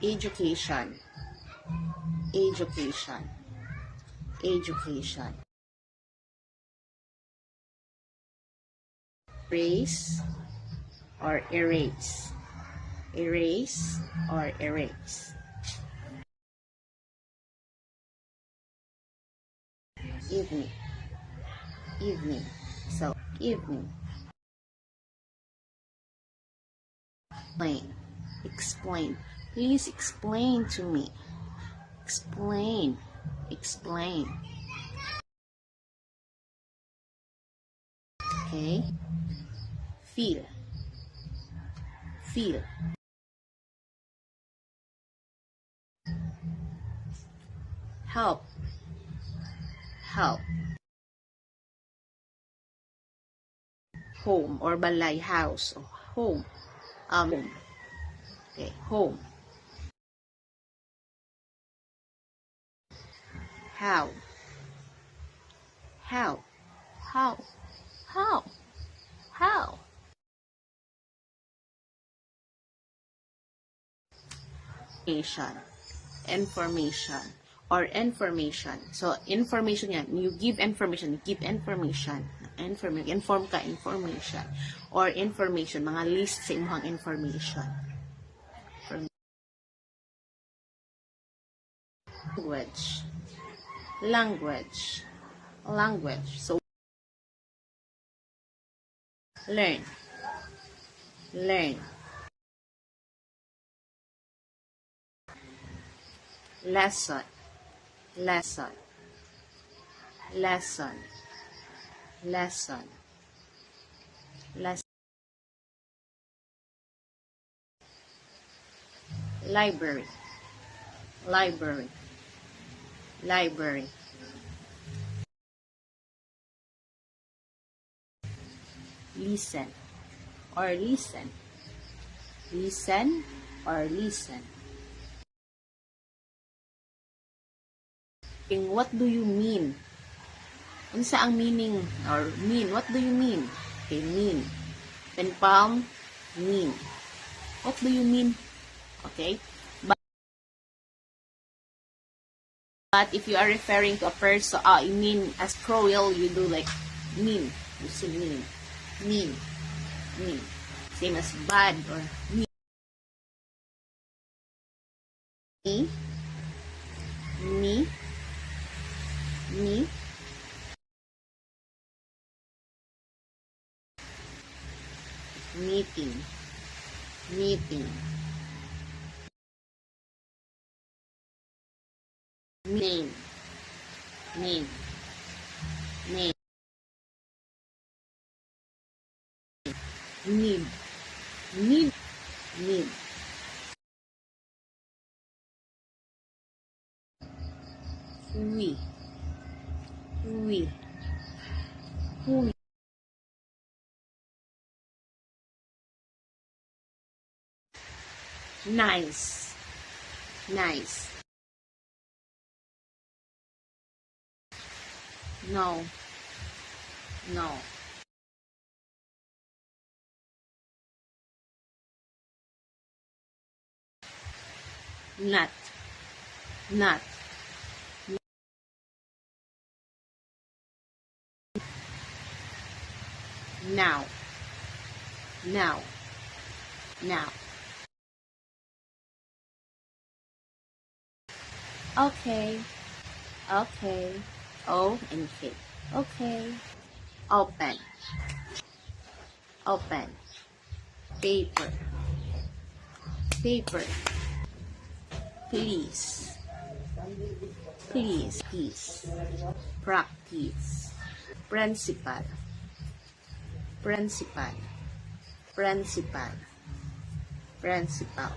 education, education, education. Erase or erase, erase or erase. Evening, evening, so evening. Explain, explain, please explain to me. Explain, explain. Okay, feel, feel. Help, help. Home or balay, house, or home. Home. Okay, home. How, how, how, how, how. Information, information, or information. So, information yan. You give information, you give information. Inform ka, information. Or information, mga list sa imong information. Language, language, language. So, learn, learn. Lesson, lesson, lesson, lesson, lesson. Library, library, library. Listen or listen, listen or listen. What do you mean? Unsa ang meaning or mean? What do you mean? Okay, mean. Pen palm, mean. What do you mean? Okay. But if you are referring to a person, you mean as cruel, you do like mean. You say mean. Mean. Mean. Same as bad or mean. Me. Me. Me. Meeting, meeting. Name, name, name. Need, need, need. We, we, we. Nice, nice. No, no. Not, not. Now, now, now. Okay, okay. O and K. Okay. Open, open. Paper, paper. Please, please, please. Practice. Principal, principal, principal, principal.